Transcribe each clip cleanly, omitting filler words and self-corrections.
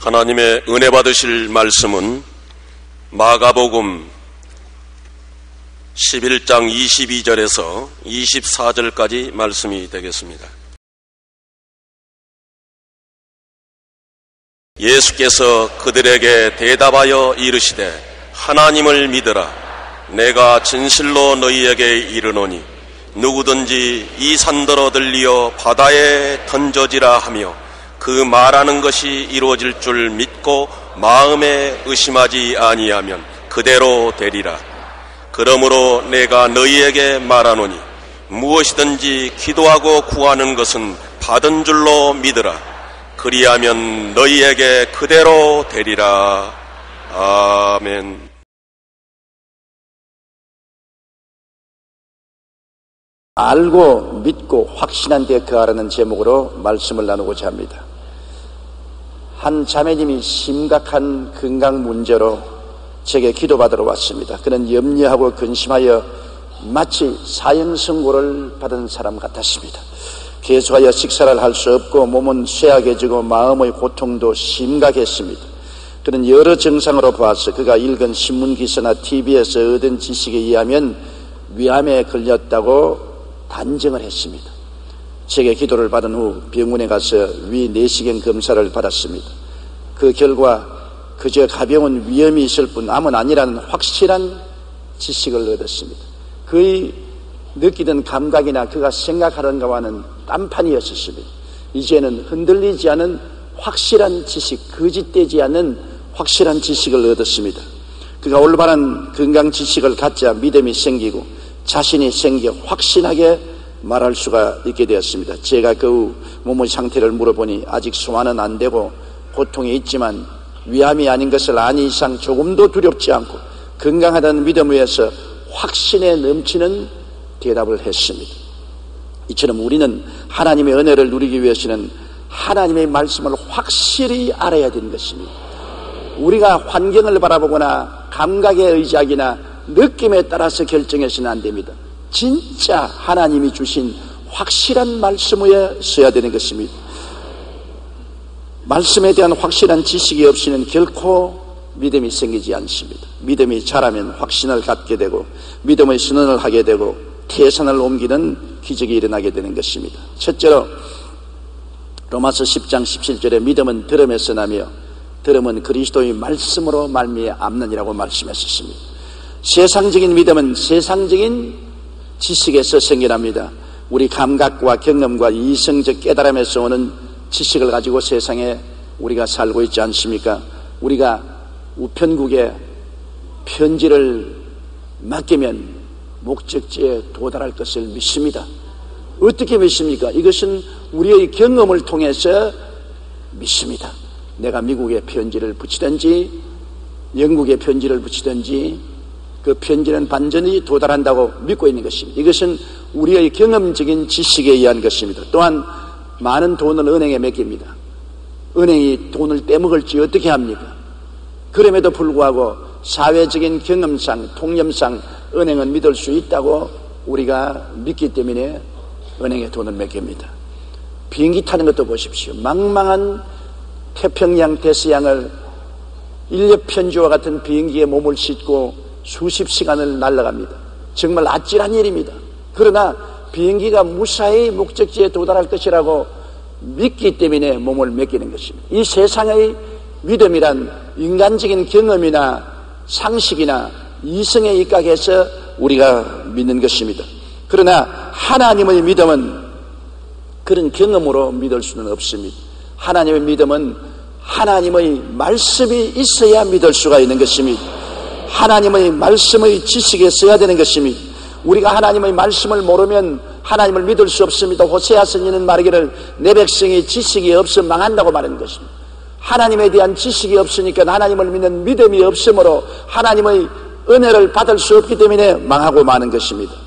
하나님의 은혜 받으실 말씀은 마가복음 11장 22절에서 24절까지 말씀이 되겠습니다. 예수께서 그들에게 대답하여 이르시되 하나님을 믿으라. 내가 진실로 너희에게 이르노니 누구든지 이 산더러 들리어 바다에 던져지라 하며 그 말하는 것이 이루어질 줄 믿고 마음에 의심하지 아니하면 그대로 되리라. 그러므로 내가 너희에게 말하노니 무엇이든지 기도하고 구하는 것은 받은 줄로 믿으라. 그리하면 너희에게 그대로 되리라. 아멘. 알고 믿고 확신한 데 거하라는 제목으로 말씀을 나누고자 합니다. 한 자매님이 심각한 건강 문제로 제게 기도받으러 왔습니다. 그는 염려하고 근심하여 마치 사형선고를 받은 사람 같았습니다. 계속하여 식사를 할 수 없고 몸은 쇠약해지고 마음의 고통도 심각했습니다. 그는 여러 증상으로 봐서 그가 읽은 신문기사나 TV에서 얻은 지식에 의하면 위암에 걸렸다고 단정을 했습니다. 제게 기도를 받은 후 병원에 가서 위 내시경 검사를 받았습니다. 그 결과 그저 가벼운 위염이 있을 뿐 암은 아니라는 확실한 지식을 얻었습니다. 그의 느끼던 감각이나 그가 생각하던 것과는 딴판이었습니다. 이제는 흔들리지 않은 확실한 지식, 거짓되지 않는 확실한 지식을 얻었습니다. 그가 올바른 건강 지식을 갖자 믿음이 생기고 자신이 생겨 확신하게 말할 수가 있게 되었습니다. 제가 그 몸의 상태를 물어보니 아직 소환은 안 되고 고통이 있지만 위암이 아닌 것을 아니 이상 조금도 두렵지 않고 건강하다는 믿음 위에서 확신에 넘치는 대답을 했습니다. 이처럼 우리는 하나님의 은혜를 누리기 위해서는 하나님의 말씀을 확실히 알아야 되는 것입니다. 우리가 환경을 바라보거나 감각에 의지하기나 느낌에 따라서 결정해서는 안 됩니다. 진짜 하나님이 주신 확실한 말씀 위에 서야 되는 것입니다. 말씀에 대한 확실한 지식이 없이는 결코 믿음이 생기지 않습니다. 믿음이 자라면 확신을 갖게 되고 믿음의 선언을 하게 되고 태산을 옮기는 기적이 일어나게 되는 것입니다. 첫째로 로마서 10장 17절에 믿음은 들음에서 나며 들음은 그리스도의 말씀으로 말미암느니라고 말씀했었습니다. 세상적인 믿음은 세상적인 지식에서 생겨납니다. 우리 감각과 경험과 이성적 깨달음에서 오는 지식을 가지고 세상에 우리가 살고 있지 않습니까? 우리가 우편국에 편지를 맡기면 목적지에 도달할 것을 믿습니다. 어떻게 믿습니까? 이것은 우리의 경험을 통해서 믿습니다. 내가 미국에 편지를 붙이든지 영국에 편지를 붙이든지 그 편지는 반전히 도달한다고 믿고 있는 것입니다. 이것은 우리의 경험적인 지식에 의한 것입니다. 또한 많은 돈을 은행에 맡깁니다. 은행이 돈을 떼먹을지 어떻게 합니까? 그럼에도 불구하고 사회적인 경험상, 통념상 은행은 믿을 수 있다고 우리가 믿기 때문에 은행에 돈을 맡깁니다. 비행기 타는 것도 보십시오. 망망한 태평양, 대서양을 인력편지와 같은 비행기에 몸을 싣고 수십 시간을 날아갑니다. 정말 아찔한 일입니다. 그러나 비행기가 무사히 목적지에 도달할 것이라고 믿기 때문에 몸을 맡기는 것입니다. 이 세상의 믿음이란 인간적인 경험이나 상식이나 이성에 입각해서 우리가 믿는 것입니다. 그러나 하나님의 믿음은 그런 경험으로 믿을 수는 없습니다. 하나님의 믿음은 하나님의 말씀이 있어야 믿을 수가 있는 것입니다. 하나님의 말씀의 지식에 써야 되는 것입니다. 우리가 하나님의 말씀을 모르면 하나님을 믿을 수 없습니다. 호세아 선지자는 말하기를 내 백성이 지식이 없어 망한다고 말하는 것입니다. 하나님에 대한 지식이 없으니까 하나님을 믿는 믿음이 없으므로 하나님의 은혜를 받을 수 없기 때문에 망하고 마는 것입니다.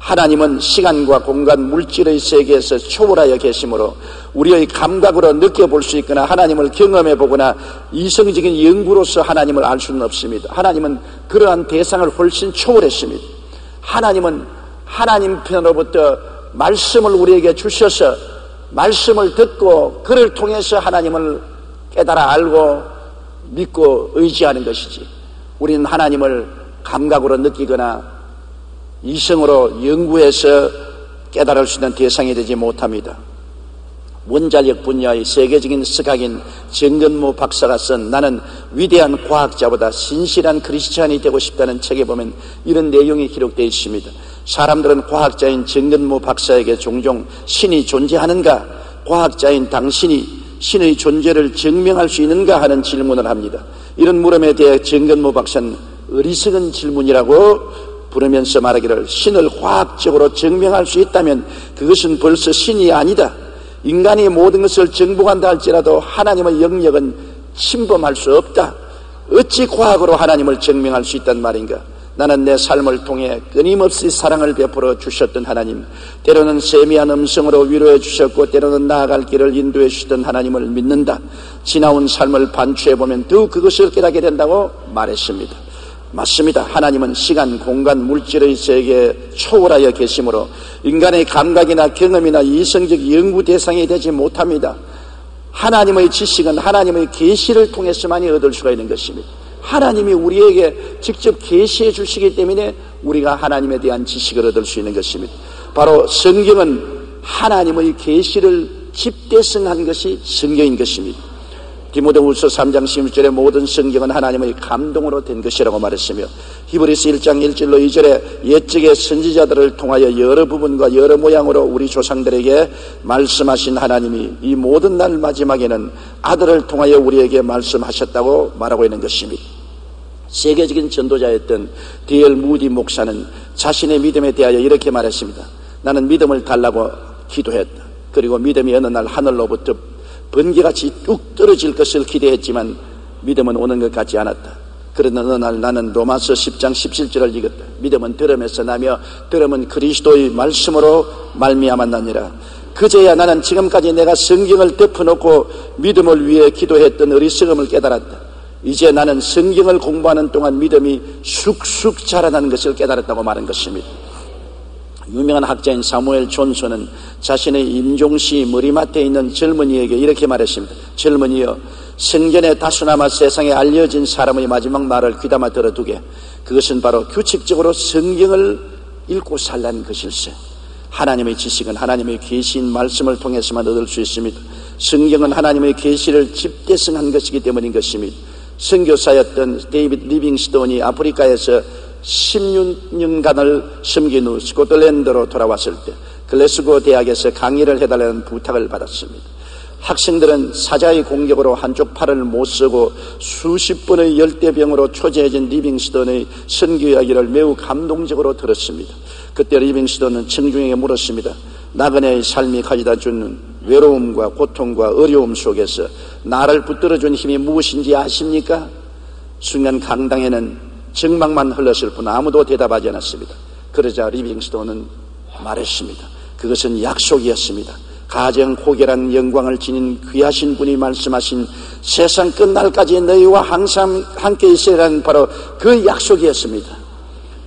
하나님은 시간과 공간, 물질의 세계에서 초월하여 계시므로 우리의 감각으로 느껴볼 수 있거나 하나님을 경험해 보거나 이성적인 연구로서 하나님을 알 수는 없습니다. 하나님은 그러한 대상을 훨씬 초월했습니다. 하나님은 하나님 편으로부터 말씀을 우리에게 주셔서 말씀을 듣고 그를 통해서 하나님을 깨달아 알고 믿고 의지하는 것이지, 우리는 하나님을 감각으로 느끼거나 이성으로 연구해서 깨달을 수 있는 대상이 되지 못합니다. 원자력 분야의 세계적인 스각인 정근모 박사가 쓴 나는 위대한 과학자보다 신실한 크리스찬이 되고 싶다는 책에 보면 이런 내용이 기록되어 있습니다. 사람들은 과학자인 정근모 박사에게 종종 신이 존재하는가, 과학자인 당신이 신의 존재를 증명할 수 있는가 하는 질문을 합니다. 이런 물음에 대해 정근모 박사는 어리석은 질문이라고 부르면서 말하기를, 신을 과학적으로 증명할 수 있다면 그것은 벌써 신이 아니다. 인간이 모든 것을 정복한다 할지라도 하나님의 영역은 침범할 수 없다. 어찌 과학으로 하나님을 증명할 수 있단 말인가? 나는 내 삶을 통해 끊임없이 사랑을 베풀어 주셨던 하나님, 때로는 세미한 음성으로 위로해 주셨고 때로는 나아갈 길을 인도해 주셨던 하나님을 믿는다. 지나온 삶을 반추해보면 더욱 그것을 깨닫게 된다고 말했습니다. 맞습니다. 하나님은 시간, 공간, 물질의 세계에 초월하여 계시므로 인간의 감각이나 경험이나 이성적 연구 대상이 되지 못합니다. 하나님의 지식은 하나님의 계시를 통해서만이 얻을 수가 있는 것입니다. 하나님이 우리에게 직접 계시해 주시기 때문에 우리가 하나님에 대한 지식을 얻을 수 있는 것입니다. 바로 성경은 하나님의 계시를 집대성한 것이 성경인 것입니다. 디모데후서 3장 16절에 모든 성경은 하나님의 감동으로 된 것이라고 말했으며, 히브리서 1장 1절로 2절에 옛적의 선지자들을 통하여 여러 부분과 여러 모양으로 우리 조상들에게 말씀하신 하나님이 이 모든 날 마지막에는 아들을 통하여 우리에게 말씀하셨다고 말하고 있는 것입니다. 세계적인 전도자였던 D.L. 무디 목사는 자신의 믿음에 대하여 이렇게 말했습니다. 나는 믿음을 달라고 기도했다. 그리고 믿음이 어느 날 하늘로부터 번개같이 뚝 떨어질 것을 기대했지만 믿음은 오는 것 같지 않았다. 그러나 어느 날 나는 로마서 10장 17절을 읽었다. 믿음은 들음에서 나며 들음은 그리스도의 말씀으로 말미암아 나니라. 그제야 나는 지금까지 내가 성경을 덮어놓고 믿음을 위해 기도했던 어리석음을 깨달았다. 이제 나는 성경을 공부하는 동안 믿음이 쑥쑥 자라나는 것을 깨달았다고 말한 것입니다. 유명한 학자인 사무엘 존슨은 자신의 임종시 머리맡에 있는 젊은이에게 이렇게 말했습니다. 젊은이여, 생전에 다수나마 세상에 알려진 사람의 마지막 말을 귀담아 들어두게. 그것은 바로 규칙적으로 성경을 읽고 살라는 것일세. 하나님의 지식은 하나님의 계시인 말씀을 통해서만 얻을 수 있습니다. 성경은 하나님의 계시를 집대성한 것이기 때문인 것입니다. 선교사였던 데이빗 리빙스톤이 아프리카에서 16년간을 섬긴 후 스코틀랜드로 돌아왔을 때 글래스고 대학에서 강의를 해달라는 부탁을 받았습니다. 학생들은 사자의 공격으로 한쪽 팔을 못 쓰고 수십 번의 열대병으로 초조해진 리빙스톤의 선교 이야기를 매우 감동적으로 들었습니다. 그때 리빙스톤은 청중에게 물었습니다. 나그네의 삶이 가져다 주는 외로움과 고통과 어려움 속에서 나를 붙들어준 힘이 무엇인지 아십니까? 순간 강당에는 정막만 흘렀을 뿐 아무도 대답하지 않았습니다. 그러자 리빙스톤은 말했습니다. 그것은 약속이었습니다. 가장 고결한 영광을 지닌 귀하신 분이 말씀하신 세상 끝날까지 너희와 항상 함께 있으라는 바로 그 약속이었습니다.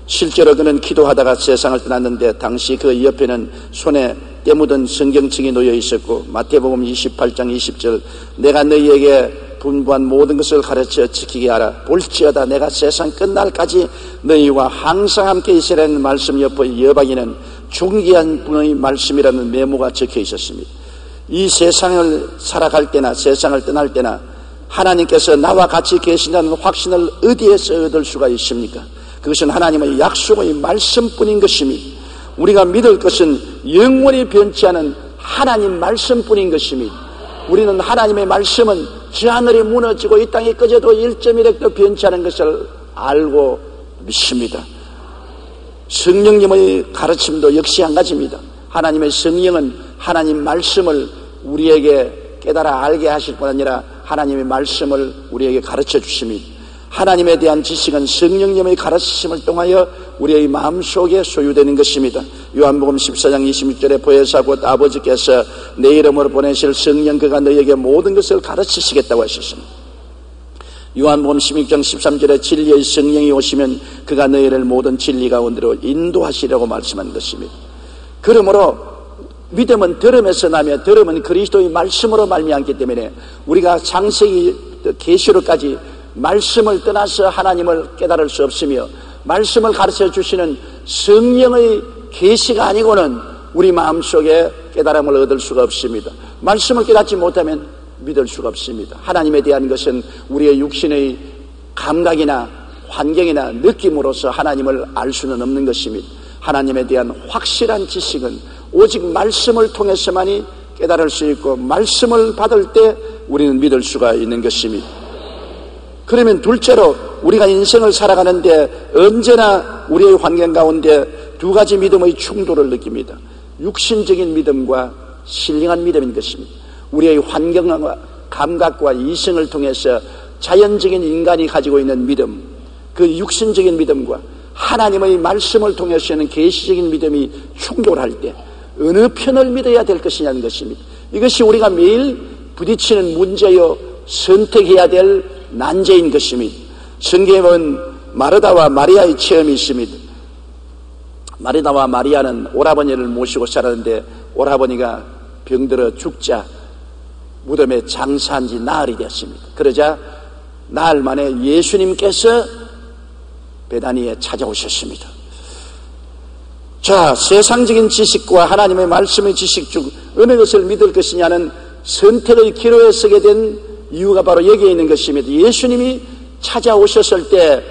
실제로 그는 기도하다가 세상을 떠났는데 당시 그 옆에는 손에 때 묻은 성경책이 놓여 있었고, 마태복음 28장 20절 내가 너희에게 분부한 모든 것을 가르쳐 지키게 하라. 볼지어다 내가 세상 끝날까지 너희와 항상 함께 있으라는 말씀 옆의 여박에는 존귀한 분의 말씀이라는 메모가 적혀 있었습니다. 이 세상을 살아갈 때나 세상을 떠날 때나 하나님께서 나와 같이 계신다는 확신을 어디에서 얻을 수가 있습니까? 그것은 하나님의 약속의 말씀뿐인 것입니다. 우리가 믿을 것은 영원히 변치 않은 하나님 말씀뿐인 것입니다. 우리는 하나님의 말씀은 저 하늘이 무너지고 이 땅이 꺼져도 1.1핵도 변치 않은 것을 알고 믿습니다. 성령님의 가르침도 역시 한 가지입니다. 하나님의 성령은 하나님 말씀을 우리에게 깨달아 알게 하실 뿐 아니라 하나님의 말씀을 우리에게 가르쳐 주십니다. 하나님에 대한 지식은 성령님의 가르치심을 통하여 우리의 마음속에 소유되는 것입니다. 요한복음 14장 26절에 보혜사 곧 아버지께서 내 이름으로 보내실 성령 그가 너희에게 모든 것을 가르치시겠다고 하셨습니다. 요한복음 16장 13절에 진리의 성령이 오시면 그가 너희를 모든 진리 가운데로 인도하시려고 말씀한 것입니다. 그러므로 믿음은 들음에서 나며 들음은 그리스도의 말씀으로 말미암기 때문에 우리가 창세기 계시록까지 말씀을 떠나서 하나님을 깨달을 수 없으며 말씀을 가르쳐 주시는 성령의 계시가 아니고는 우리 마음속에 깨달음을 얻을 수가 없습니다. 말씀을 깨닫지 못하면 믿을 수가 없습니다. 하나님에 대한 것은 우리의 육신의 감각이나 환경이나 느낌으로서 하나님을 알 수는 없는 것입니다. 하나님에 대한 확실한 지식은 오직 말씀을 통해서만이 깨달을 수 있고 말씀을 받을 때 우리는 믿을 수가 있는 것입니다. 그러면 둘째로 우리가 인생을 살아가는데 언제나 우리의 환경 가운데 두 가지 믿음의 충돌을 느낍니다. 육신적인 믿음과 신령한 믿음인 것입니다. 우리의 환경과 감각과 이성을 통해서 자연적인 인간이 가지고 있는 믿음, 그 육신적인 믿음과 하나님의 말씀을 통해서는 계시적인 믿음이 충돌할 때 어느 편을 믿어야 될 것이냐는 것입니다. 이것이 우리가 매일 부딪히는 문제요 선택해야 될 난제인 것입니다. 성경에 보면 마르다와 마리아의 체험이 있습니다. 마르다와 마리아는 오라버니를 모시고 살았는데 오라버니가 병들어 죽자 무덤에 장사한 지 나흘이 되었습니다. 그러자 나흘 만에 예수님께서 베다니에 찾아오셨습니다. 자, 세상적인 지식과 하나님의 말씀의 지식 중 어느 것을 믿을 것이냐는 선택의 기로에 서게 된 이유가 바로 여기에 있는 것입니다. 예수님이 찾아오셨을 때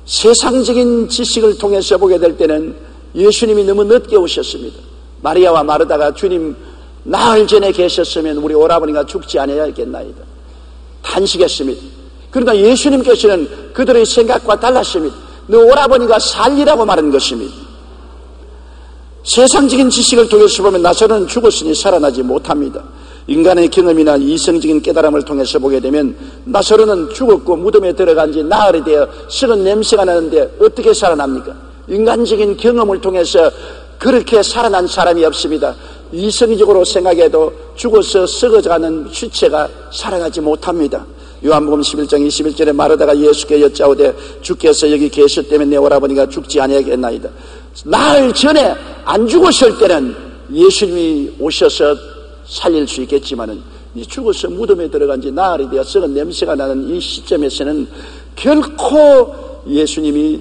세상적인 지식을 통해서 보게 될 때는 예수님이 너무 늦게 오셨습니다. 마리아와 마르다가 주님 나흘 전에 계셨으면 우리 오라버니가 죽지 않아야겠나이다 탄식했습니다. 그러나 예수님께서는 그들의 생각과 달랐습니다. 너 오라버니가 살리라고 말한 것입니다. 세상적인 지식을 통해서 보면 나사로는 죽었으니 살아나지 못합니다. 인간의 경험이나 이성적인 깨달음을 통해서 보게 되면 나사로는 죽었고 무덤에 들어간 지 나흘이 되어 썩은 냄새가 나는데 어떻게 살아납니까? 인간적인 경험을 통해서 그렇게 살아난 사람이 없습니다. 이성적으로 생각해도 죽어서 썩어가는 시체가 살아나지 못합니다. 요한복음 11장 21절에 마르다가 예수께 여짜오되 주께서 여기 계셨다면 내 오라버니가 죽지 아니하겠나이다. 나흘 전에 안 죽었을 때는 예수님이 오셔서 살릴 수 있겠지만은 죽어서 무덤에 들어간 지 나흘이 되어 썩은 냄새가 나는 이 시점에서는 결코 예수님이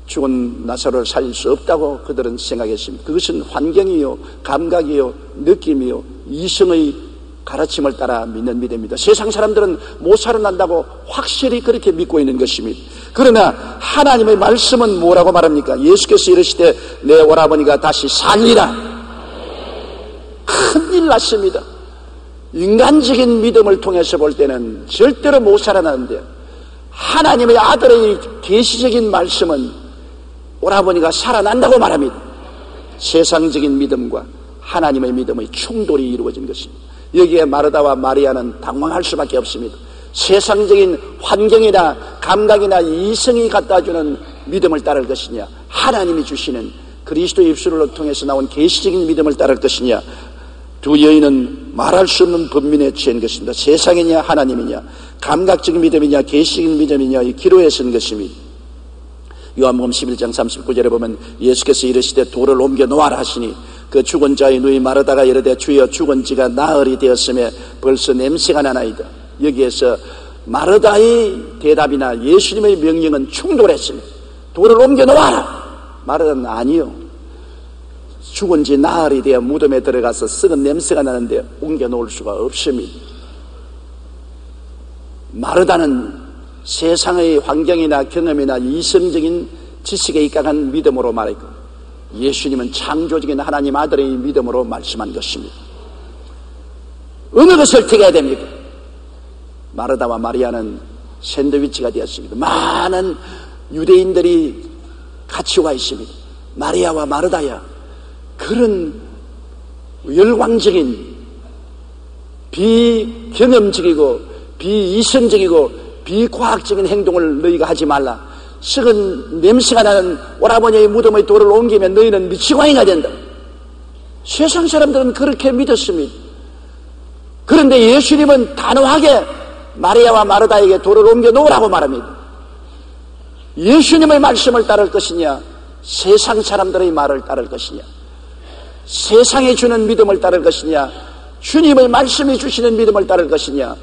죽은 나사로를 살릴 수 없다고 그들은 생각했습니다. 그것은 환경이요 감각이요 느낌이요 이성의 가르침을 따라 믿는 믿음입니다. 세상 사람들은 못 살아난다고 확실히 그렇게 믿고 있는 것입니다. 그러나 하나님의 말씀은 뭐라고 말합니까? 예수께서 이르시되 내 오라버니가 다시 살리라. 큰일 났습니다. 인간적인 믿음을 통해서 볼 때는 절대로 못 살아나는데 하나님의 아들의 계시적인 말씀은 오라버니가 살아난다고 말합니다. 세상적인 믿음과 하나님의 믿음의 충돌이 이루어진 것입니다. 여기에 마르다와 마리아는 당황할 수밖에 없습니다. 세상적인 환경이나 감각이나 이성이 갖다주는 믿음을 따를 것이냐, 하나님이 주시는 그리스도의 입술을 통해서 나온 계시적인 믿음을 따를 것이냐, 두 여인은 말할 수 없는 번민에 취한 것입니다. 세상이냐 하나님이냐, 감각적인 믿음이냐 계시적인 믿음이냐, 이 기로에 선 것입니다. 요한복음 11장 39절에 보면 예수께서 이르시되 돌을 옮겨 놓아라 하시니 그 죽은 자의 누이 마르다가 이르되 주여 죽은 지가 나흘이 되었음에 벌써 냄새가 나나이다. 여기에서 마르다의 대답이나 예수님의 명령은 충돌했습니다. 돌을 옮겨 놓아라. 마르다는 아니요, 죽은 지 나흘이 되어 무덤에 들어가서 썩은 냄새가 나는데 옮겨 놓을 수가 없습니다. 마르다는 세상의 환경이나 경험이나 이성적인 지식에 입각한 믿음으로 말했고, 예수님은 창조적인 하나님 아들의 믿음으로 말씀한 것입니다. 어느 것을 택해야 됩니까? 마르다와 마리아는 샌드위치가 되었습니다. 많은 유대인들이 같이 와 있습니다. 마리아와 마르다야, 그런 열광적인 비경험적이고 비이성적이고 비과학적인 행동을 너희가 하지 말라. 썩은 냄새가 나는 오라버니의 무덤의 돌을 옮기면 너희는 미치광이가 된다. 세상 사람들은 그렇게 믿었습니다. 그런데 예수님은 단호하게 마리아와 마르다에게 돌을 옮겨 놓으라고 말합니다. 예수님의 말씀을 따를 것이냐, 세상 사람들의 말을 따를 것이냐. 세상이 주는 믿음을 따를 것이냐, 주님의 말씀이 주시는 믿음을 따를 것이냐,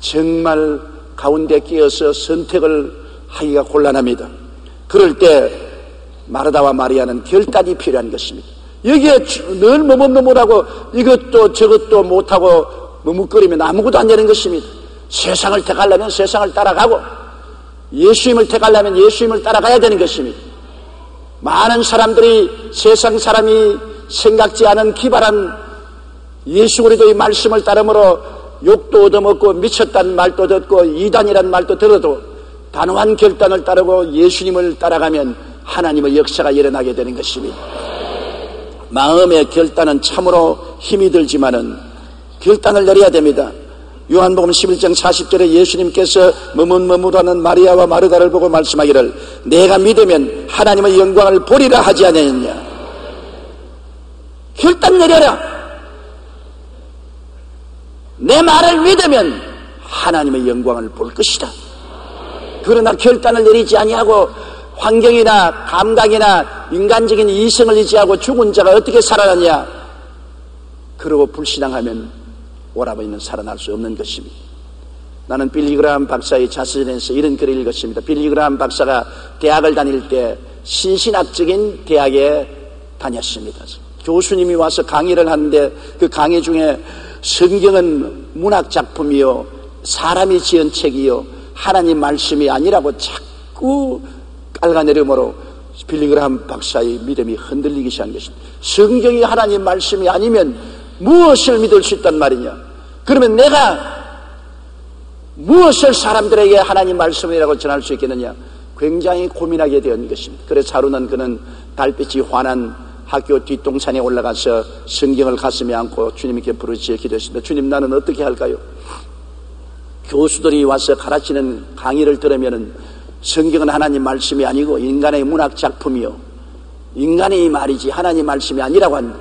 정말 가운데 끼어서 선택을 하기가 곤란합니다. 그럴 때 마르다와 마리아는 결단이 필요한 것입니다. 여기에 늘 머뭇머뭇하고 이것도 저것도 못하고 머뭇거리면 아무것도 안 되는 것입니다. 세상을 택하려면 세상을 따라가고 예수님을 택하려면 예수님을 따라가야 되는 것입니다. 많은 사람들이 세상 사람이 생각지 않은 기발한 예수 그리스도의 말씀을 따르므로 욕도 얻어먹고 미쳤다는 말도 듣고 이단이라는 말도 들어도 단호한 결단을 따르고 예수님을 따라가면 하나님의 역사가 일어나게 되는 것입니다. 마음의 결단은 참으로 힘이 들지만은 결단을 내려야 됩니다. 요한복음 11장 40절에 예수님께서 머뭇머뭇하는 마리아와 마르다를 보고 말씀하기를 내가 믿으면 하나님의 영광을 보리라 하지 않았느냐. 결단 내려라. 내 말을 믿으면 하나님의 영광을 볼 것이다. 그러나 결단을 내리지 아니하고 환경이나 감각이나 인간적인 이성을 의지하고 죽은 자가 어떻게 살아나냐. 그러고 불신앙하면 오라버니는 살아날 수 없는 것입니다. 나는 빌리 그라함 박사의 자서전에서 이런 글을 읽었습니다. 빌리 그라함 박사가 대학을 다닐 때 신신학적인 대학에 다녔습니다. 교수님이 와서 강의를 하는데 그 강의 중에 성경은 문학작품이요 사람이 지은 책이요 하나님 말씀이 아니라고 자꾸 깔아내려므로 빌리 그라함 박사의 믿음이 흔들리기 시작한 것입니다. 성경이 하나님 말씀이 아니면 무엇을 믿을 수 있단 말이냐. 그러면 내가 무엇을 사람들에게 하나님 말씀이라고 전할 수 있겠느냐. 굉장히 고민하게 된 것입니다. 그래서 하루는 그는 달빛이 환한 학교 뒷동산에 올라가서 성경을 가슴에 안고 주님께 부르짖어 기도했습니다. 주님, 나는 어떻게 할까요? 교수들이 와서 가르치는 강의를 들으면 성경은 하나님 말씀이 아니고 인간의 문학 작품이요 인간의 말이지 하나님 말씀이 아니라고 한다.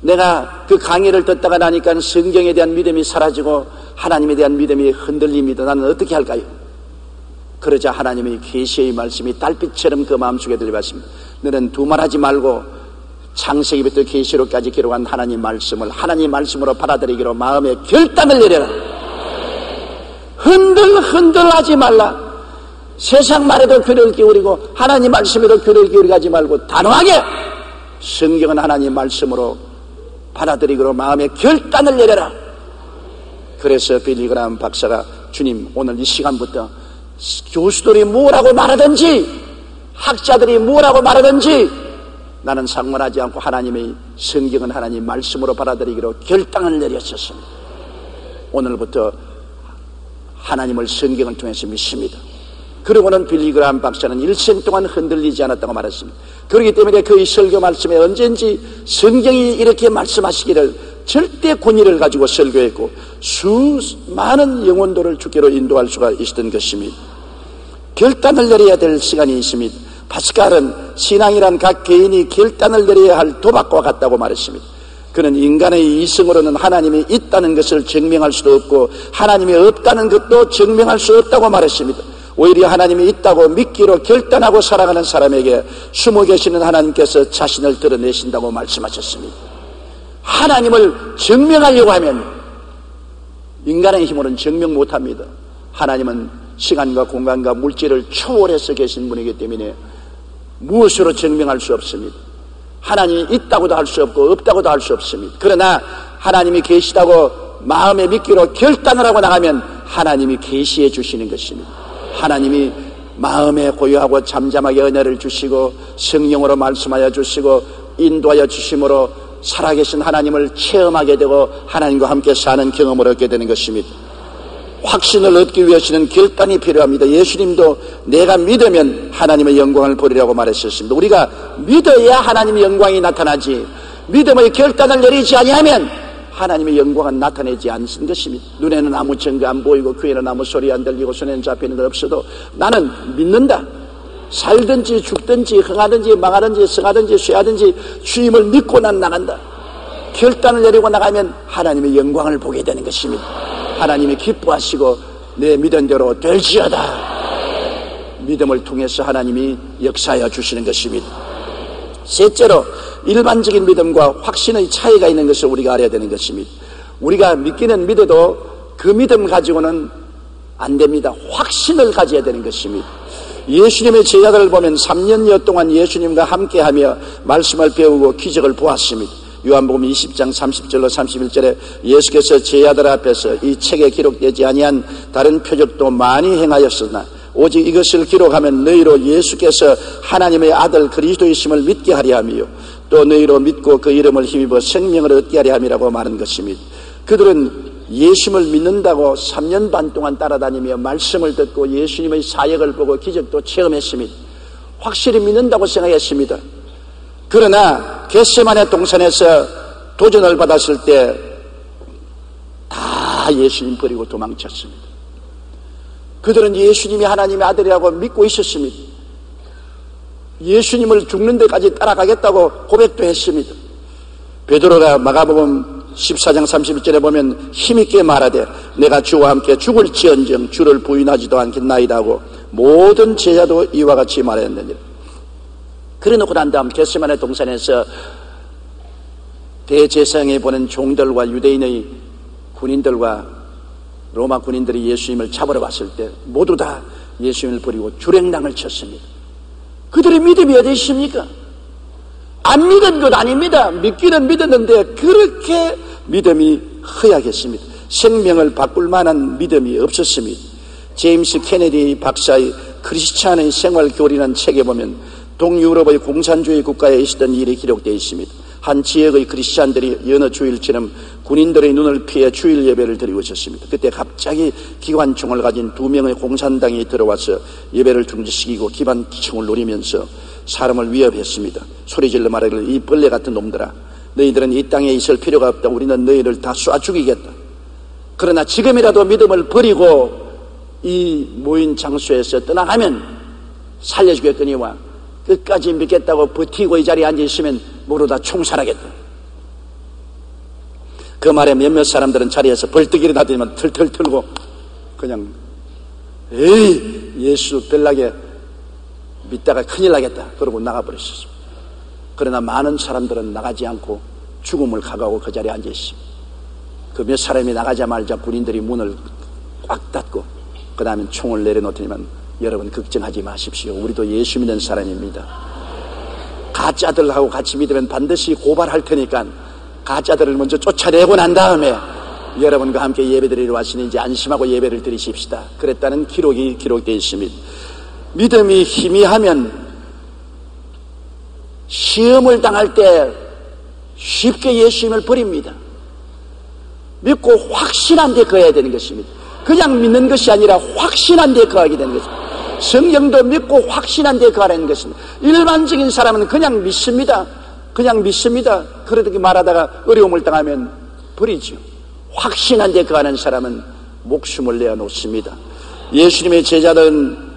내가 그 강의를 듣다가 나니까 성경에 대한 믿음이 사라지고 하나님에 대한 믿음이 흔들립니다. 나는 어떻게 할까요? 그러자 하나님의 계시의 말씀이 달빛처럼 그 마음속에 들려왔습니다. 너는 두말하지 말고 창세기부터 계시록까지 기록한 하나님 말씀을 하나님 말씀으로 받아들이기로 마음의 결단을 내려라. 흔들하지 말라. 세상 말에도 귀를 기울이고 하나님 말씀에도 귀를 기울이게 하지 말고 단호하게 성경은 하나님 말씀으로 받아들이기로 마음의 결단을 내려라. 그래서 빌리 그라함 박사가 주님, 오늘 이 시간부터 교수들이 뭐라고 말하든지 학자들이 뭐라고 말하든지 나는 상관하지 않고 하나님의 성경은 하나님 말씀으로 받아들이기로 결단을 내렸었습니다. 오늘부터 하나님을 성경을 통해서 믿습니다. 그러고는 빌리 그라함 박사는 일생 동안 흔들리지 않았다고 말했습니다. 그렇기 때문에 그의 설교 말씀에 언제인지 성경이 이렇게 말씀하시기를 절대 권위를 가지고 설교했고 수많은 영혼들을 주께로 인도할 수가 있었던 것입니다. 결단을 내려야 될 시간이 있습니다. 파스칼은 신앙이란 각 개인이 결단을 내려야 할 도박과 같다고 말했습니다. 그는 인간의 이성으로는 하나님이 있다는 것을 증명할 수도 없고 하나님이 없다는 것도 증명할 수 없다고 말했습니다. 오히려 하나님이 있다고 믿기로 결단하고 살아가는 사람에게 숨어 계시는 하나님께서 자신을 드러내신다고 말씀하셨습니다. 하나님을 증명하려고 하면 인간의 힘으로는 증명 못합니다. 하나님은 시간과 공간과 물질을 초월해서 계신 분이기 때문에 무엇으로 증명할 수 없습니다. 하나님이 있다고도 할 수 없고 없다고도 할 수 없습니다. 그러나 하나님이 계시다고 마음에 믿기로 결단을 하고 나가면 하나님이 계시해 주시는 것입니다. 하나님이 마음에 고요하고 잠잠하게 은혜를 주시고 성령으로 말씀하여 주시고 인도하여 주심으로 살아계신 하나님을 체험하게 되고 하나님과 함께 사는 경험을 얻게 되는 것입니다. 확신을 얻기 위해서는 결단이 필요합니다. 예수님도 내가 믿으면 하나님의 영광을 보리라고 말했었습니다. 우리가 믿어야 하나님의 영광이 나타나지 믿음의 결단을 내리지 아니하면 하나님의 영광은 나타내지 않는 것입니다. 눈에는 아무 증거 안 보이고 귀에는 아무 소리 안 들리고 손에는 잡히는 것 없어도 나는 믿는다. 살든지 죽든지 흥하든지 망하든지 성하든지 쇠하든지 주님을 믿고 난 나간다. 결단을 내리고 나가면 하나님의 영광을 보게 되는 것입니다. 하나님이 기뻐하시고 내 믿은 대로 될지어다. 믿음을 통해서 하나님이 역사하여 주시는 것입니다. 셋째로 일반적인 믿음과 확신의 차이가 있는 것을 우리가 알아야 되는 것입니다. 우리가 믿기는 믿어도 그 믿음 가지고는 안 됩니다. 확신을 가져야 되는 것입니다. 예수님의 제자들을 보면 3년여 동안 예수님과 함께하며 말씀을 배우고 기적을 보았습니다. 요한복음 20장 30절로 31절에 예수께서 제자들 앞에서 이 책에 기록되지 아니한 다른 표적도 많이 행하였으나 오직 이것을 기록하면 너희로 예수께서 하나님의 아들 그리스도이심을 믿게 하려 함이요 또 너희로 믿고 그 이름을 힘입어 생명을 얻게 하려 함이라고 말한 것입니다. 그들은 예수님을 믿는다고 3년 반 동안 따라다니며 말씀을 듣고 예수님의 사역을 보고 기적도 체험했습니다. 확실히 믿는다고 생각했습니다. 그러나 겟세마네 동산에서 도전을 받았을 때 다 예수님 버리고 도망쳤습니다. 그들은 예수님이 하나님의 아들이라고 믿고 있었습니다. 예수님을 죽는 데까지 따라가겠다고 고백도 했습니다. 베드로가 마가복음 14장 31절에 보면 힘있게 말하되 내가 주와 함께 죽을지언정 주를 부인하지도 않겠나이다 하고 모든 제자도 이와 같이 말했느니라. 그래놓고 난 다음 겟세마네 동산에서 대제사장에 보낸 종들과 유대인의 군인들과 로마 군인들이 예수님을 잡으러 왔을 때 모두 다 예수님을 버리고 주랭랑을 쳤습니다. 그들의 믿음이 어디 있습니까? 안 믿은 것 아닙니다. 믿기는 믿었는데 그렇게 믿음이 허약했습니다. 생명을 바꿀 만한 믿음이 없었습니다. 제임스 케네디 박사의 크리스찬의 생활 교리라는 책에 보면 동유럽의 공산주의 국가에 있었던 일이 기록되어 있습니다. 한 지역의 크리스찬들이 여느 주일처럼 군인들의 눈을 피해 주일 예배를 드리고 있었습니다. 그때 갑자기 기관총을 가진 2명의 공산당이 들어와서 예배를 중지시키고 기관총을 노리면서 사람을 위협했습니다. 소리질러 말하기를 이 벌레 같은 놈들아, 너희들은 이 땅에 있을 필요가 없다. 우리는 너희를 다 쏴 죽이겠다. 그러나 지금이라도 믿음을 버리고 이 모인 장소에서 떠나가면 살려주겠거니와 끝까지 믿겠다고 버티고 이 자리에 앉아있으면 모두 다 총살하겠다. 그 말에 몇몇 사람들은 자리에서 벌떡 일어나더니만 털털 털고 그냥 에이 예수 별나게 믿다가 큰일 나겠다 그러고 나가버렸습니다. 그러나 많은 사람들은 나가지 않고 죽음을 각오하고 그 자리에 앉아있습니다. 그 몇 사람이 나가자마자 군인들이 문을 꽉 닫고 그 다음에 총을 내려놓더니만 여러분 걱정하지 마십시오. 우리도 예수 믿는 사람입니다. 가짜들하고 같이 믿으면 반드시 고발할 테니까 가짜들을 먼저 쫓아내고 난 다음에 여러분과 함께 예배드리러 왔으니 이제 안심하고 예배를 드리십시다. 그랬다는 기록이 기록되어 있습니다. 믿음이 희미하면 시험을 당할 때 쉽게 예수님을 버립니다. 믿고 확신한 데 거해야 되는 것입니다. 그냥 믿는 것이 아니라 확신한 데 거하게 되는 것입니다. 성경도 믿고 확신한 데 거하라는 것입니다. 일반적인 사람은 그냥 믿습니다. 그냥 믿습니다. 그렇게 말하다가 어려움을 당하면 버리죠. 확신한 데 거하는 사람은 목숨을 내어놓습니다. 예수님의 제자들은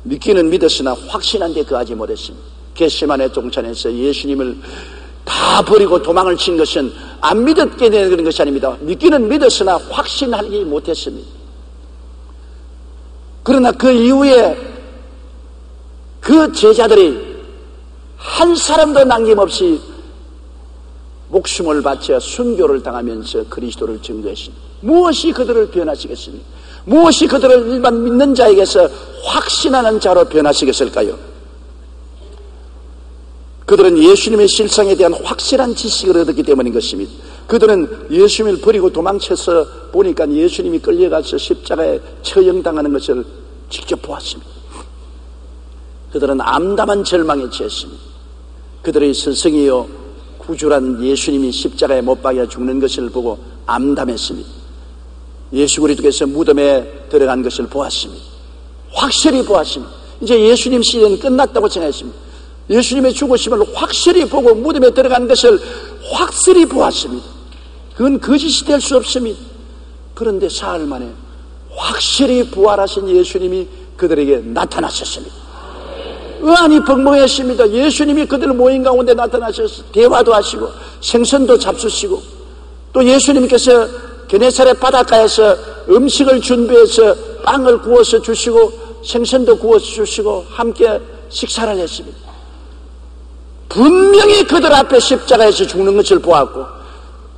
믿기는 믿었으나 확신한 데 거하지 못했습니다. 겟세마네 동산에서 예수님을 다 버리고 도망을 친 것은 안 믿었게 되는 것이 아닙니다. 믿기는 믿었으나 확신하지 못했습니다. 그러나 그 이후에 그 제자들이 한 사람도 남김없이 목숨을 바쳐 순교를 당하면서 그리스도를 증거했습니다. 무엇이 그들을 변화시켰습니까? 무엇이 그들을 일반 믿는 자에게서 확신하는 자로 변화시켰을까요? 그들은 예수님의 실상에 대한 확실한 지식을 얻었기 때문인 것입니다. 그들은 예수님을 버리고 도망쳐서 보니까 예수님이 끌려가서 십자가에 처형당하는 것을 직접 보았습니다. 그들은 암담한 절망에 취했습니다. 그들의 스승이요 구주란 예수님이 십자가에 못 박혀 죽는 것을 보고 암담했습니다. 예수 그리스도께서 무덤에 들어간 것을 보았습니다. 확실히 보았습니다. 이제 예수님 시대는 끝났다고 생각했습니다. 예수님의 죽으심을 확실히 보고 무덤에 들어간 것을 확실히 보았습니다. 그건 거짓이 될 수 없습니다. 그런데 사흘 만에 확실히 부활하신 예수님이 그들에게 나타나셨습니다. 의안이 벙벙했습니다. 예수님이 그들 모임 가운데 나타나셔서 대화도 하시고 생선도 잡수시고 또 예수님께서 게네사렛 바닷가에서 음식을 준비해서 빵을 구워서 주시고 생선도 구워서 주시고 함께 식사를 했습니다. 분명히 분명히 그들 앞에 십자가에서 죽는 것을 보았고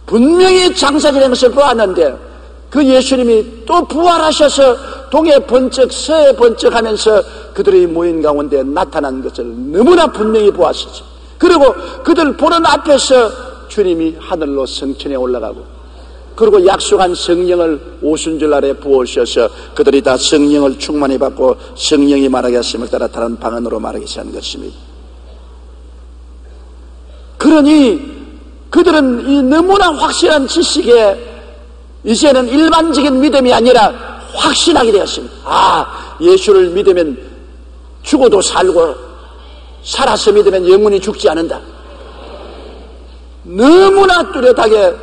분명히 장사되는 것을 보았는데 그 예수님이 또 부활하셔서 동해 번쩍 서해 번쩍 하면서 그들의 모인 가운데 나타난 것을 너무나 분명히 보았었죠. 그리고 그들 보는 앞에서 주님이 하늘로 성천에 올라가고 그리고 약속한 성령을 오순절 아래 부어주셔서 그들이 다 성령을 충만히 받고 성령이 말하게 하심을 따라 다른 방언으로 말하게 한 것입니다. 그러니 그들은 이 너무나 확실한 지식에 이제는 일반적인 믿음이 아니라 확신하게 되었습니다. 아, 예수를 믿으면 죽어도 살고 살아서 믿으면 영원히 죽지 않는다. 너무나 뚜렷하게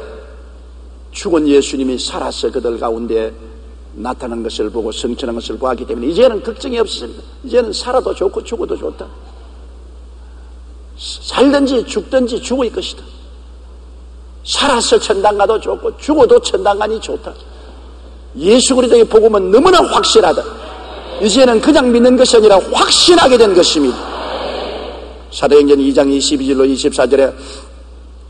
죽은 예수님이 살아서 그들 가운데 나타난 것을 보고 성천한 것을 보았기 때문에 이제는 걱정이 없습니다. 이제는 살아도 좋고 죽어도 좋다. 살든지 죽든지 죽을 것이다. 살아서 천당 가도 좋고 죽어도 천당 가니 좋다. 예수 그리스도의 복음은 너무나 확실하다. 이제는 그냥 믿는 것이 아니라 확신하게 된 것입니다. 사도행전 2장 22절로 24절에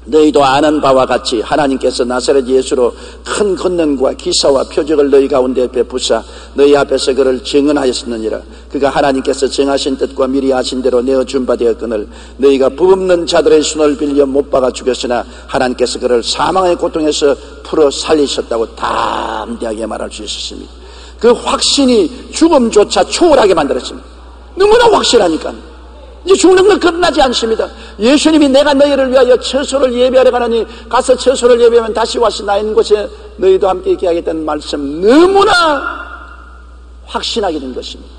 너희도 아는 바와 같이 하나님께서 나사렛 예수로 큰 권능과 기사와 표적을 너희 가운데 베푸사 너희 앞에서 그를 증언하였느니라. 그가 하나님께서 정하신 뜻과 미리 아신 대로 내어준 바 되었거늘 너희가 부없는 자들의 손을 빌려 못 박아 죽였으나 하나님께서 그를 사망의 고통에서 풀어 살리셨다고 담대하게 말할 수 있었습니다. 그 확신이 죽음조차 초월하게 만들었습니다. 너무나 확실하니까 이제 죽는 건 끝나지 않습니다. 예수님이 내가 너희를 위하여 처소를 예비하려 가느니 가서 처소를 예비하면 다시 와서 나 있는 곳에 너희도 함께 있게 하겠다는 말씀 너무나 확신하게 된 것입니다.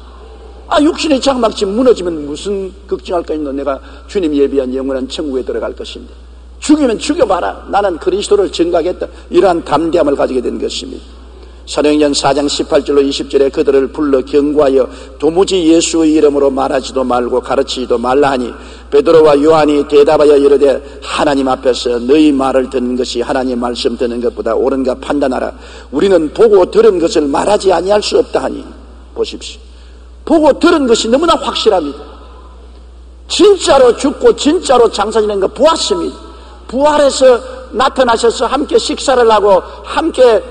아, 육신의 장막지 무너지면 무슨 걱정할 거 있노? 내가 주님 예비한 영원한 천국에 들어갈 것인데 죽이면 죽여봐라. 나는 그리스도를 증거하겠다. 이러한 담대함을 가지게 된 것입니다. 사도행전 4장 18절로 20절에 그들을 불러 경고하여 도무지 예수의 이름으로 말하지도 말고 가르치지도 말라 하니 베드로와 요한이 대답하여 이르되 하나님 앞에서 너희 말을 듣는 것이 하나님 말씀 듣는 것보다 옳은가 판단하라. 우리는 보고 들은 것을 말하지 아니할 수 없다 하니 보십시오. 보고 들은 것이 너무나 확실합니다. 진짜로 죽고 진짜로 장사지는 거 보았습니다. 부활해서 나타나셔서 함께 식사를 하고 함께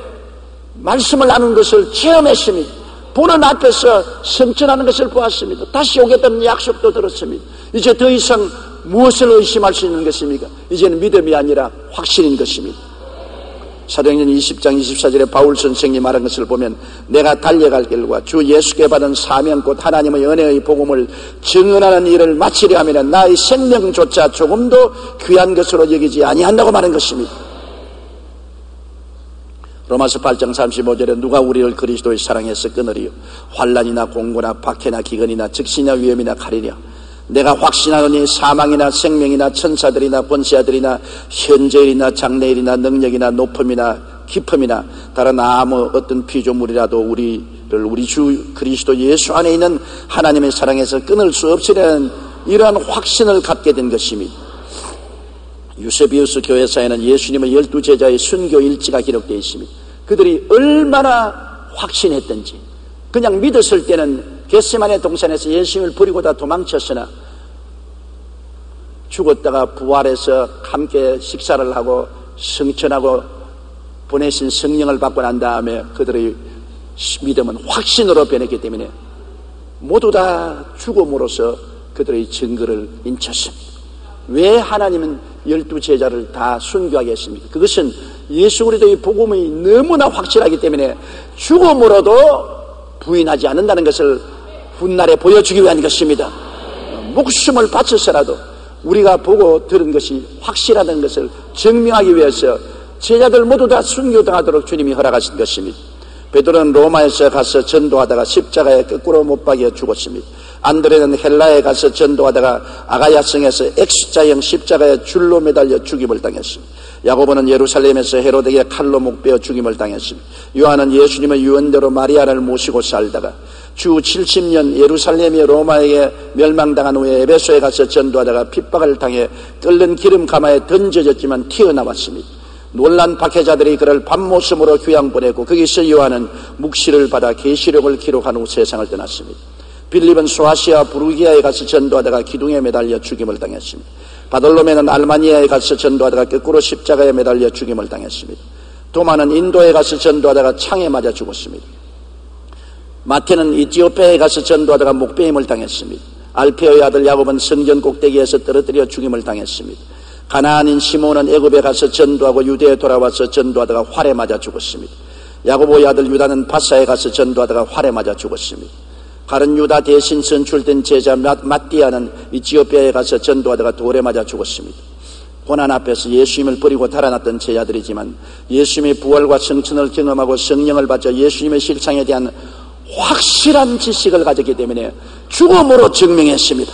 말씀을 나눈 것을 체험했습니다. 보는 앞에서 성천하는 것을 보았습니다. 다시 오겠다는 약속도 들었습니다. 이제 더 이상 무엇을 의심할 수 있는 것입니까? 이제는 믿음이 아니라 확신인 것입니다. 사도행전 20장 24절에 바울 선생이 말한 것을 보면 내가 달려갈 길과 주 예수께 받은 사명 곧 하나님의 은혜의 복음을 증언하는 일을 마치려 하면 나의 생명조차 조금도 귀한 것으로 여기지 아니한다고 말한 것입니다. 로마서 8장 35절에 누가 우리를 그리스도의 사랑에서 끊으리요? 환난이나 공고나 박해나 기근이나 즉시나 위험이나 칼이냐? 내가 확신하노니 사망이나 생명이나 천사들이나 권세자들이나 현재일이나 장래일이나 능력이나 높음이나 깊음이나 다른 아무 어떤 피조물이라도 우리 주 그리스도 예수 안에 있는 하나님의 사랑에서 끊을 수 없으려는 이러한 확신을 갖게 된 것입니다. 유세비우스 교회사에는 예수님의 12제자의 순교 일지가 기록되어 있습니다. 그들이 얼마나 확신했던지 그냥 믿었을 때는 겟세마네 동산에서 예수님을 버리고 다 도망쳤으나 죽었다가 부활해서 함께 식사를 하고 성천하고 보내신 성령을 받고 난 다음에 그들의 믿음은 확신으로 변했기 때문에 모두 다 죽음으로써 그들의 증거를 인쳤습니다. 왜 하나님은 12제자를 다 순교하게 했습니까? 그것은 예수 그리스도의 복음이 너무나 확실하기 때문에 죽음으로도 부인하지 않는다는 것을 훗날에 보여주기 위한 것입니다. 목숨을 바쳐서라도 우리가 보고 들은 것이 확실하다는 것을 증명하기 위해서 제자들 모두 다 순교당하도록 주님이 허락하신 것입니다. 베드로는 로마에서 가서 전도하다가 십자가에 거꾸로 못 박여 죽었습니다. 안드레는 헬라에 가서 전도하다가 아가야성에서 X자형 십자가에 줄로 매달려 죽임을 당했습니다. 야고보는 예루살렘에서 헤로데에게 칼로 목베어 죽임을 당했습니다. 요한은 예수님의 유언대로 마리아를 모시고 살다가 주 70년 예루살렘의 로마에게 멸망당한 후에 에베소에 가서 전도하다가 핍박을 당해 끓는 기름 가마에 던져졌지만 튀어나왔습니다. 놀란 박해자들이 그를 밤모섬으로 휴양 보내고 거기서 요한은 묵시를 받아 계시록을 기록한 후 세상을 떠났습니다. 빌립은 소아시아 부르기아에 가서 전도하다가 기둥에 매달려 죽임을 당했습니다. 바돌로메는 알마니아에 가서 전도하다가 거꾸로 십자가에 매달려 죽임을 당했습니다. 도마는 인도에 가서 전도하다가 창에 맞아 죽었습니다. 마태는 이티오피아에 가서 전도하다가 목베임을 당했습니다. 알페오의 아들 야곱은 성전 꼭대기에서 떨어뜨려 죽임을 당했습니다. 가나안인 시몬은 애굽에 가서 전도하고 유대에 돌아와서 전도하다가 활에 맞아 죽었습니다. 야고보의 아들 유다는 바사에 가서 전도하다가 활에 맞아 죽었습니다. 가룟 유다 대신 선출된 제자 마띠아는 이티오피아에 가서 전도하다가 돌에 맞아 죽었습니다. 고난 앞에서 예수님을 버리고 달아났던 제자들이지만 예수님의 부활과 성천을 경험하고 성령을 받자 예수님의 실상에 대한 확실한 지식을 가졌기 때문에 죽음으로 증명했습니다.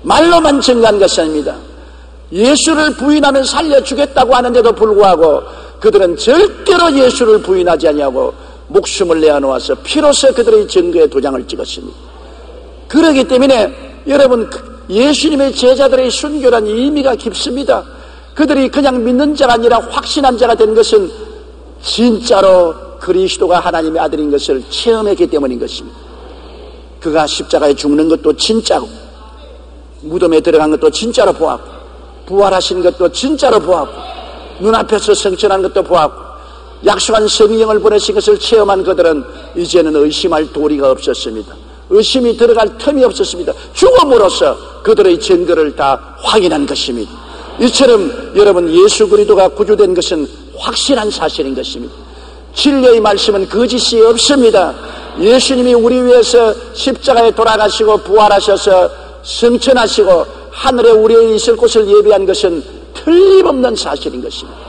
말로만 증거한 것이 아닙니다. 예수를 부인하면 살려주겠다고 하는데도 불구하고 그들은 절대로 예수를 부인하지 아니하고 목숨을 내어놓아서 피로써 그들의 증거에 도장을 찍었습니다. 그렇기 때문에 여러분, 예수님의 제자들의 순교란 의미가 깊습니다. 그들이 그냥 믿는 자가 아니라 확신한 자가 된 것은 진짜로 그리스도가 하나님의 아들인 것을 체험했기 때문인 것입니다. 그가 십자가에 죽는 것도 진짜고, 무덤에 들어간 것도 진짜로 보았고, 부활하신 것도 진짜로 보았고, 눈앞에서 성천한 것도 보았고, 약속한 성령을 보내신 것을 체험한 그들은 이제는 의심할 도리가 없었습니다. 의심이 들어갈 틈이 없었습니다. 죽음으로써 그들의 증거를 다 확인한 것입니다. 이처럼 여러분, 예수 그리스도가 구주된 것은 확실한 사실인 것입니다. 진리의 말씀은 거짓이 없습니다. 예수님이 우리 위해서 십자가에 돌아가시고 부활하셔서 성천하시고 하늘에 우리의 있을 곳을 예비한 것은 틀림없는 사실인 것입니다.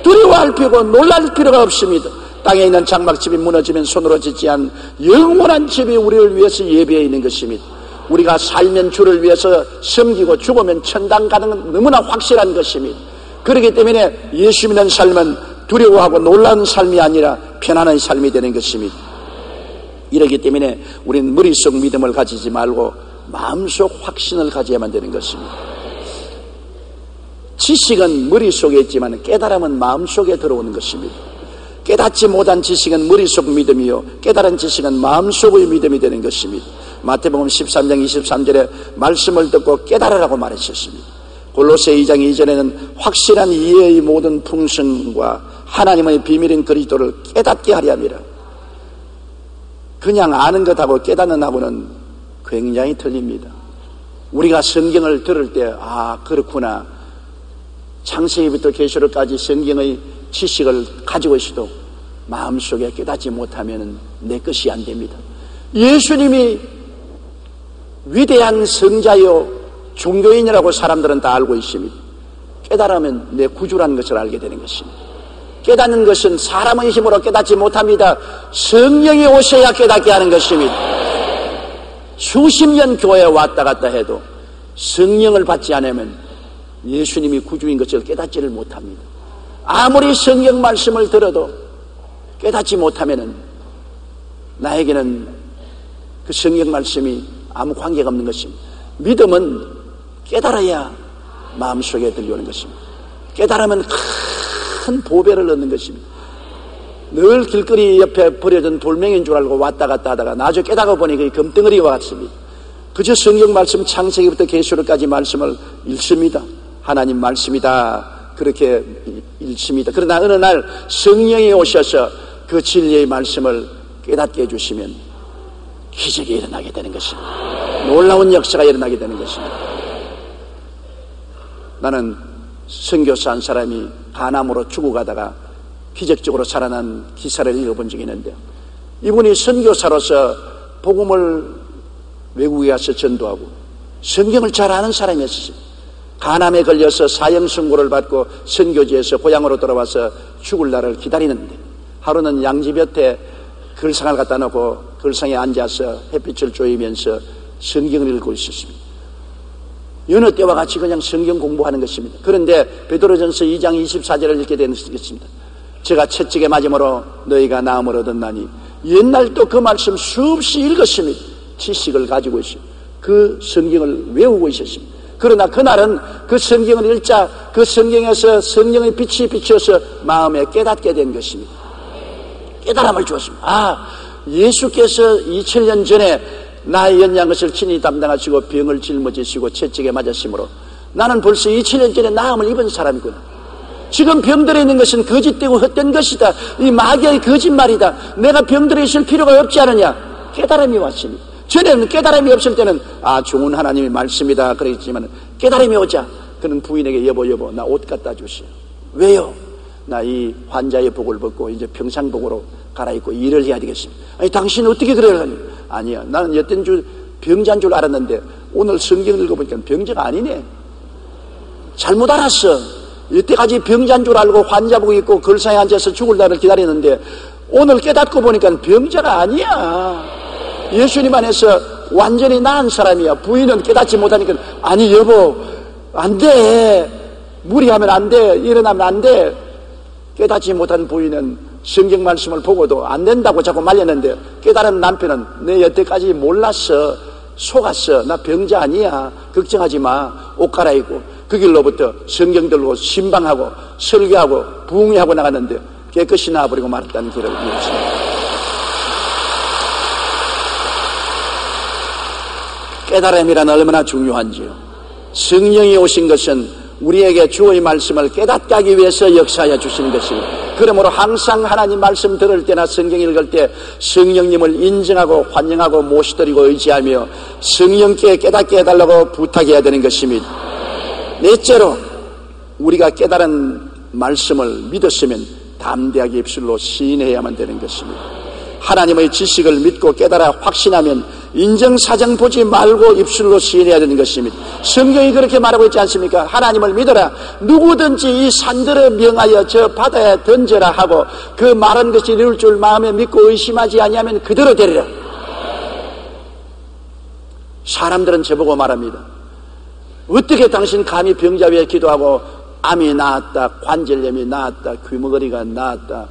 두려워할 필요고 놀랄 필요가 없습니다. 땅에 있는 장막집이 무너지면 손으로 짓지 않은 영원한 집이 우리를 위해서 예비해 있는 것입니다. 우리가 살면 주를 위해서 섬기고 죽으면 천당 가는 건 너무나 확실한 것입니다. 그렇기 때문에 예수 믿는 삶은 두려워하고 놀라는 삶이 아니라 편안한 삶이 되는 것입니다. 이렇기 때문에 우리는 머릿속 믿음을 가지지 말고 마음속 확신을 가져야만 되는 것입니다. 지식은 머릿속에 있지만 깨달음은 마음속에 들어오는 것입니다. 깨닫지 못한 지식은 머릿속 믿음이요 깨달은 지식은 마음속의 믿음이 되는 것입니다. 마태복음 13장 23절에 말씀을 듣고 깨달으라고 말하셨습니다. 골로새 2장 2절에는 확실한 이해의 모든 풍성과 하나님의 비밀인 그리스도를 깨닫게 하려 함이라. 그냥 아는 것하고 깨닫는 하고는 굉장히 틀립니다. 우리가 성경을 들을 때 그렇구나, 창세기부터 계시록까지 성경의 지식을 가지고 있어도 마음속에 깨닫지 못하면 내 것이 안 됩니다. 예수님이 위대한 성자요 종교인이라고 사람들은 다 알고 있습니다. 깨달으면 내 구주라는 것을 알게 되는 것입니다. 깨닫는 것은 사람의 힘으로 깨닫지 못합니다. 성령이 오셔야 깨닫게 하는 것입니다. 수십 년 교회에 왔다 갔다 해도 성령을 받지 않으면 예수님이 구주인 것을 깨닫지를 못합니다. 아무리 성경 말씀을 들어도 깨닫지 못하면 나에게는 그 성경 말씀이 아무 관계가 없는 것입니다. 믿음은 깨달아야 마음속에 들려오는 것입니다. 깨달으면 큰 보배를 얻는 것입니다. 늘 길거리 옆에 버려진 돌멩이인 줄 알고 왔다 갔다 하다가 나중에 깨닫고 보니 그게 금덩어리와 같습니다. 그저 성경 말씀 창세기부터 계시록까지 말씀을 읽습니다. 하나님 말씀이다 그렇게 읽습니다. 그러나 어느 날 성령이 오셔서 그 진리의 말씀을 깨닫게 해주시면 기적이 일어나게 되는 것입니다. 놀라운 역사가 일어나게 되는 것입니다. 나는 선교사 한 사람이 간암으로 죽어가다가 기적적으로 살아난 기사를 읽어본 적이 있는데요, 이분이 선교사로서 복음을 외국에 가서 전도하고 성경을 잘 아는 사람이었어요. 간암에 걸려서 사형선고를 받고 선교지에서 고향으로 돌아와서 죽을 날을 기다리는데 하루는 양지볕에 글상을 갖다 놓고 글상에 앉아서 햇빛을 쬐이면서 성경을 읽고 있었습니다. 여느 때와 같이 그냥 성경 공부하는 것입니다. 그런데 베드로전서 2장 24절을 읽게 되는 것입니다. 제가 채찍에 맞음으로 너희가 나음을 얻었나니. 옛날 또 그 말씀 수없이 읽었습니다. 지식을 가지고 있어요. 그 성경을 외우고 있었습니다. 그러나 그날은 그 성경을 읽자 그 성경에서 성령의 빛이 비춰서 마음에 깨닫게 된 것입니다. 깨달음을 주었습니다. 예수께서 2000년 전에 나의 연약한 것을 친히 담당하시고 병을 짊어지시고 채찍에 맞으심으로 나는 벌써 2000년 전에 나음을 입은 사람이구나. 지금 병들어 있는 것은 거짓되고 헛된 것이다. 이 마귀의 거짓말이다. 내가 병들어 있을 필요가 없지 않느냐. 깨달음이 왔으니. 전에는 깨달음이 없을 때는 좋은 하나님의 말씀이다 그랬지만 깨달음이 오자 그는 부인에게 여보 나 옷 갖다 주시오. 왜요? 나 이 환자의 복을 벗고 이제 평상복으로 갈아입고 일을 해야 되겠습니다. 아니 당신 어떻게 그러려니? 아니야, 나는 여튼 주 병자인 줄 알았는데 오늘 성경 읽어보니까 병자가 아니네. 잘못 알았어. 이때까지 병자인 줄 알고 환자복 입고 걸상에 앉아서 죽을 날을 기다렸는데 오늘 깨닫고 보니까 병자가 아니야. 예수님 안에서 완전히 나은 사람이야. 부인은 깨닫지 못하니까 아니 여보 안 돼, 무리하면 안 돼, 일어나면 안 돼. 깨닫지 못한 부인은 성경 말씀을 보고도 안 된다고 자꾸 말렸는데 깨달은 남편은 내 여태까지 몰랐어, 속았어, 나 병자 아니야, 걱정하지 마, 옷 갈아입고 그 길로부터 성경 들고 신방하고 설교하고 부흥회하고 나갔는데 깨끗이 나와버리고 말았다는 길을 이었습니다. 깨달음이란 얼마나 중요한지요. 성령이 오신 것은 우리에게 주의 말씀을 깨닫게 하기 위해서 역사하여 주시는 것입니다. 그러므로 항상 하나님 말씀 들을 때나 성경 읽을 때 성령님을 인정하고 환영하고 모시드리고 의지하며 성령께 깨닫게 해달라고 부탁해야 되는 것입니다. 넷째로 우리가 깨달은 말씀을 믿었으면 담대하게 입술로 시인해야만 되는 것입니다. 하나님의 지식을 믿고 깨달아 확신하면 인정사정 보지 말고 입술로 시인해야 되는 것입니다. 성경이 그렇게 말하고 있지 않습니까? 하나님을 믿어라. 누구든지 이 산들을 명하여 저 바다에 던져라 하고 그 말한 것이 이룰 줄 마음에 믿고 의심하지 아니하면 그대로 되리라. 사람들은 저보고 말합니다. 어떻게 당신 감히 병자 위에 기도하고 암이 나았다, 관절염이 나았다, 귀머거리가 나았다,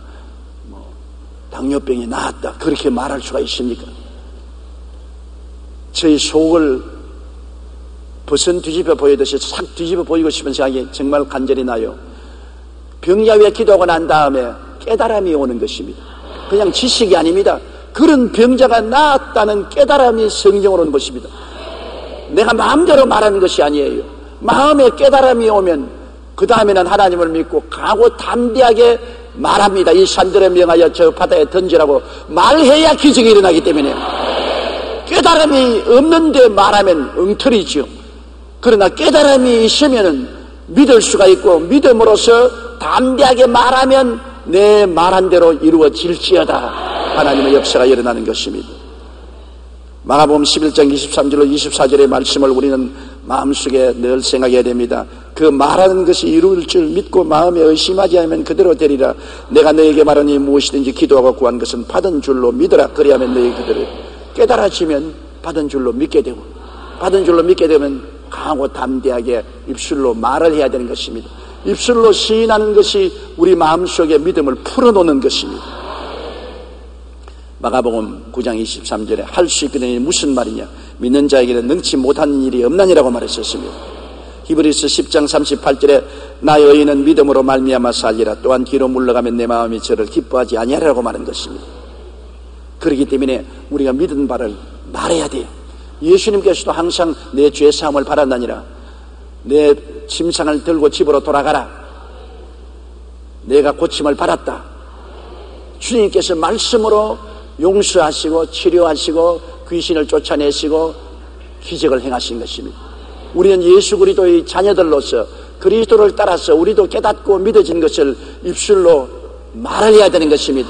당뇨병이 나았다 그렇게 말할 수가 있습니까? 저희 속을 버선 뒤집어 보이듯이 싹 뒤집어 보이고 싶은 생각이 정말 간절히 나요. 병자 위에 기도하고 난 다음에 깨달음이 오는 것입니다. 그냥 지식이 아닙니다. 그런 병자가 나았다는 깨달음이 성경으로 오는 것입니다. 내가 마음대로 말하는 것이 아니에요. 마음에 깨달음이 오면 그 다음에는 하나님을 믿고 강하고 담대하게 말합니다. 이 산들에 명하여 저 바다에 던지라고 말해야 기적이 일어나기 때문에 깨달음이 없는데 말하면 엉터리죠. 그러나 깨달음이 있으면 믿을 수가 있고 믿음으로써 담대하게 말하면 내 말한 대로 이루어질지어다 하나님의 역사가 일어나는 것입니다. 마가복음 11장 23절로 24절의 말씀을 우리는 마음속에 늘 생각해야 됩니다. 그 말하는 것이 이룰 줄 믿고 마음에 의심하지 않으면 그대로 되리라. 내가 너에게 말하니 무엇이든지 기도하고 구한 것은 받은 줄로 믿어라. 그리하면 너희 그대로 깨달아지면 받은 줄로 믿게 되고 받은 줄로 믿게 되면 강하고 담대하게 입술로 말을 해야 되는 것입니다. 입술로 시인하는 것이 우리 마음속에 믿음을 풀어놓는 것입니다. 마가복음 9장 23절에 할 수 있거든요. 무슨 말이냐? 믿는 자에게는 능치 못하는 일이 없나니라고 말했었습니다. 히브리서 10장 38절에 나의 의인은 믿음으로 말미암아 살리라. 또한 뒤로 물러가면 내 마음이 저를 기뻐하지 아니하리라고 말한 것입니다. 그렇기 때문에 우리가 믿은 바를 말해야 돼요. 예수님께서도 항상 내 죄 사함을 받았나니라. 내 침상을 들고 집으로 돌아가라. 내가 고침을 받았다. 주님께서 말씀으로 용서하시고 치료하시고 귀신을 쫓아내시고 기적을 행하신 것입니다. 우리는 예수 그리스도의 자녀들로서 그리스도를 따라서 우리도 깨닫고 믿어진 것을 입술로 말을 해야 되는 것입니다.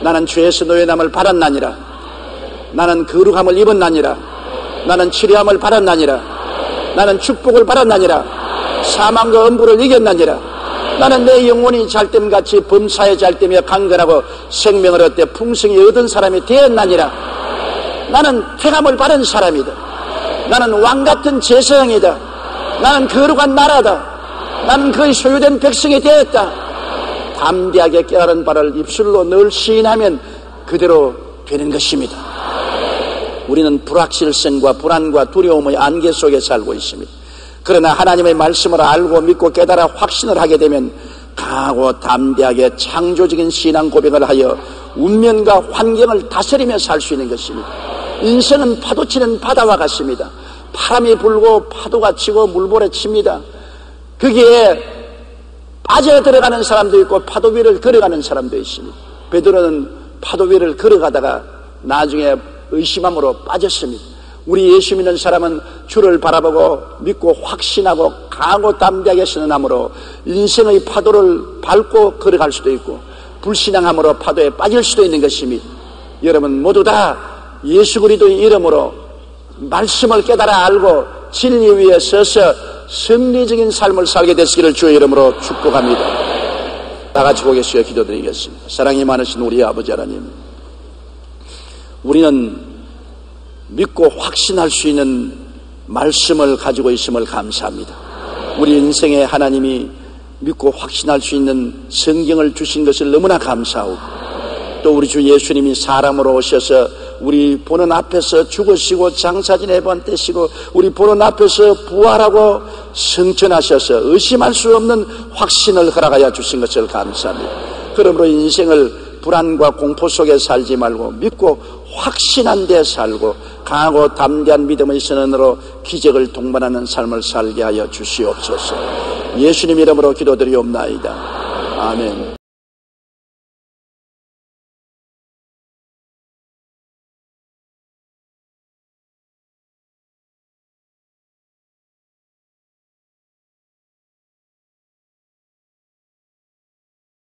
나는 죄에서 노예남을 받았나니라. 나는 거룩함을 입었나니라. 나는 치료함을 받았나니라. 나는 축복을 받았나니라. 사망과 엄부를 이겼나니라. 나는 내 영혼이 잘됨같이 범사에 잘되며 강건하고 생명을 얻되 풍성히 얻은 사람이 되었나니라. 나는 택함을 받은 사람이다. 나는 왕같은 제사장이다. 나는 거룩한 나라다. 나는 그의 소유된 백성이 되었다. 담대하게 깨달은 바를 입술로 늘 시인하면 그대로 되는 것입니다. 우리는 불확실성과 불안과 두려움의 안개 속에 살고 있습니다. 그러나 하나님의 말씀을 알고 믿고 깨달아 확신을 하게 되면 강하고 담대하게 창조적인 신앙 고백을 하여 운명과 환경을 다스리며 살 수 있는 것입니다. 인생은 파도치는 바다와 같습니다. 바람이 불고 파도가 치고 물보래 칩니다. 거기에 빠져 들어가는 사람도 있고 파도 위를 걸어가는 사람도 있습니다. 베드로는 파도 위를 걸어가다가 나중에 의심함으로 빠졌습니다. 우리 예수 믿는 사람은 주를 바라보고 믿고 확신하고 강하고 담대하게 선언함으로 인생의 파도를 밟고 걸어갈 수도 있고 불신앙함으로 파도에 빠질 수도 있는 것입니다. 여러분 모두 다 예수 그리스도의 이름으로 말씀을 깨달아 알고 진리 위에 서서 승리적인 삶을 살게 되시기를 주의 이름으로 축복합니다. 다 같이 고개 숙여 기도드리겠습니다. 사랑이 많으신 우리 아버지 하나님, 우리는 믿고 확신할 수 있는 말씀을 가지고 있음을 감사합니다. 우리 인생에 하나님이 믿고 확신할 수 있는 성경을 주신 것을 너무나 감사하고, 또 우리 주 예수님이 사람으로 오셔서 우리 보는 앞에서 죽으시고 장사진에 번떼시고 우리 보는 앞에서 부활하고 승천하셔서 의심할 수 없는 확신을 허락하여 주신 것을 감사합니다. 그러므로 인생을 불안과 공포 속에 살지 말고 믿고 확신한 데 살고 강하고 담대한 믿음의 선언으로 기적을 동반하는 삶을 살게 하여 주시옵소서. 예수님 이름으로 기도드리옵나이다. 아멘.